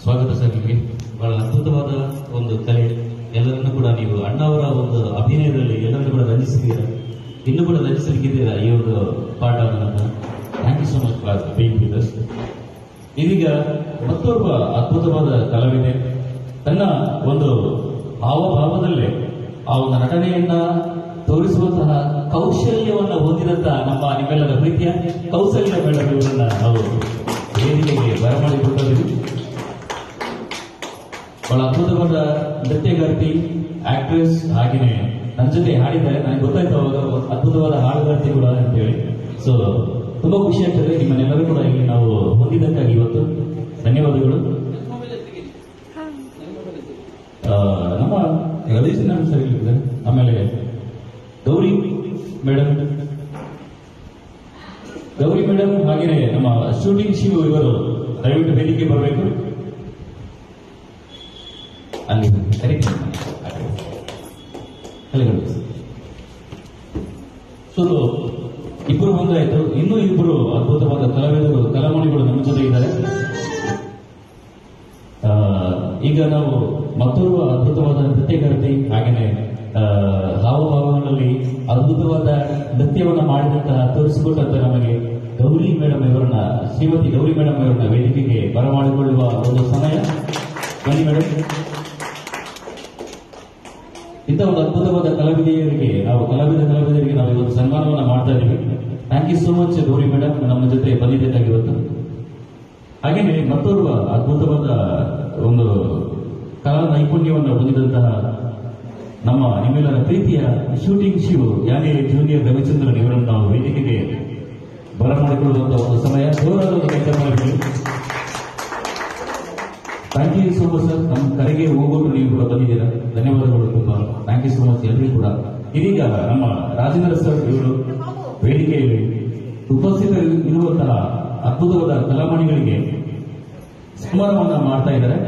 ಸ್ವಾಗತ ಸರ್. ನಿಮಗೆ ಬಹಳ ಅದ್ಭುತವಾದ ಒಂದು ಕಲೆ. ಎಲ್ಲರನ್ನೂ ಕೂಡ ನೀವು ಅಣ್ಣವರ ಒಂದು ಅಭಿನಯದಲ್ಲಿ ಎಲ್ಲರನ್ನೂ ಕೂಡ ರಂಜಿಸಿದ್ದೀರಾ, ಇನ್ನೂ ಕೂಡ ರಂಜಿಸಲಿಕ್ಕಿದ್ದೀರಾ ಈ ಒಂದು ಪಾಠವನ್ನು. Thank you so much for being with us. ಇದೀಗ ಮತ್ತೋರ್ವ ಅದ್ಭುತವಾದ ಕಲಾವಿದೆ ತನ್ನ ಒಂದು ಹಾವಭಾವದಲ್ಲೇ ಆ ಒಂದು ನಟನೆಯನ್ನ ತೋರಿಸುವಂತಹ ಕೌಶಲ್ಯವನ್ನ ಹೊಂದಿದಂತಹ ನಿಮ್ಮೆಲ್ಲರ ಪ್ರೀತಿಯ ಕೌಶಲ್ಯ ಮೇಡಮ್ ಇವರನ್ನ ನಾವು ವೇದಿಕೆಗೆ ಬರಮಾಡಿಕೊಟ್ಟಿದ್ದೀವಿ. ಬಹಳ ಅದ್ಭುತವಾದ ನೃತ್ಯಗಾರ್ತಿ, ಆಕ್ಟ್ರೆಸ್, ಹಾಗೆಯೇ ನನ್ನ ಜೊತೆ ಹಾಡಿದ್ದಾರೆ. ನನಗೆ ಗೊತ್ತಾಯ್ತು ಅವಾಗ ಅದ್ಭುತವಾದ ಹಾಡುಗಾರ್ತಿ ಕೂಡ ಅಂತೇಳಿ. ಸೊ ತುಂಬಾ ಖುಷಿ ಆಗ್ತದೆ ನಿಮ್ಮನ್ನೆಲ್ಲರೂ ಕೂಡ ಇಲ್ಲಿ ನಾವು ಹೊಂದಿದ್ದಕ್ಕಾಗಿ ಇವತ್ತು ಧನ್ಯವಾದಗಳು. ನಮ್ಮ ರವೀಶ್ ನಾರಾಯಣ್ ಸರ್ ಇಲ್ಲಿದ್ದಾರೆ, ಆಮೇಲೆ ಗೌರಿ ಮೇಡಮ್ ಹಾಗೆಯೇ ನಮ್ಮ ಶೂಟಿಂಗ್ ಶಿವ ಇವರು ದಯವಿಟ್ಟು ವೇದಿಕೆ ಬರಬೇಕು. ಅಲ್ಲಿ ಸೊ ಇಬ್ಬರು ಒಂದಾಯ್ತು. ಇನ್ನೂ ಇಬ್ಬರು ಅದ್ಭುತವಾದ ಕಲಾವಿದರು, ಕಲಾಮಣಿಗಳು ನಮ್ಮ ಜೊತೆ ಇದ್ದಾರೆ. ಈಗ ನಾವು ಮತ್ತೋರ್ವ ಅದ್ಭುತವಾದ ನೃತ್ಯಗಾರ್ತಿ, ಹಾಗೆಯೇ ಹಾವಭಾವಗಳಲ್ಲಿ ಅದ್ಭುತವಾದ ನೃತ್ಯವನ್ನ ಮಾಡಿದಂತಹ ತೋರಿಸಿಕೊಟ್ಟಂತ ನಮಗೆ ಗೌರಿ ಮೇಡಮ್ ಇವರನ್ನ, ಶ್ರೀಮತಿ ಗೌರಿ ಮೇಡಮ್ ಇವರನ್ನ ವೇದಿಕೆಗೆ ಬರಮಾಡಿಕೊಳ್ಳುವ ಒಂದು ಸಮಯ. ಬನ್ನಿ ಮೇಡಮ್. ಇಂಥ ಒಂದು ಅದ್ಭುತವಾದ ಕಲಾವಿದರಿಗೆ ನಾವು ಇವತ್ತು ಸನ್ಮಾನವನ್ನ ಮಾಡ್ತಾ ಇದ್ದೀವಿ. Thank you so much Gauri madam ನಮ್ಮ ಜೊತೆ ಬಂದಿದ್ದಕ್ಕಾಗಿ ಇವತ್ತು. ಹಾಗೆಯೇ ಮತ್ತೋರ್ವ ಅದ್ಭುತವಾದ ಒಂದು ಕಲಾ ನೈಪುಣ್ಯವನ್ನು ಹೊಂದಿದಂತಹ ನಿಮ್ಮೆಲ್ಲರ ಪ್ರೀತಿಯ ಶೂಟಿಂಗ್ ಶಿವ್ ಯಾನೇ ಜೂನಿಯರ್ ರವಿಚಂದ್ರನ್ ಇವರನ್ನು ನಾವು ವೇದಿಕೆಗೆ ಬರಮಾಡಿಕೊಳ್ಳುವಂತಹ ಒಂದು ಸಮಯ. ಜೋರಾದ ಒಂದು ಕೆಲಸ ಮಾಡಬೇಕು. Thank you so much sir. ನಮ್ಮ ಕರೆಗೆ ಹೋಗೋದು ನೀವು ಕೂಡ ಬಂದಿದ್ದೀರಾ, ಧನ್ಯವಾದಗಳು ತುಂಬಾ. ಥ್ಯಾಂಕ್ ಯು ಸೋ ಮಚ್ ಎಲ್ಲರಿಗೂ ಕೂಡ. ಇದೀಗ ನಮ್ಮ ರಾಜೇಂದ್ರ ಸರ್ ಇವರು ವೇದಿಕೆಯಲ್ಲಿ ಉಪಸ್ಥಿತರಿರುವಂತಹ ಅದ್ಭುತವಾದ ಕಲಾಮಣಿಗಳಿಗೆ ಸನ್ಮಾನವನ್ನ ಮಾಡ್ತಾ ಇದ್ದಾರೆ.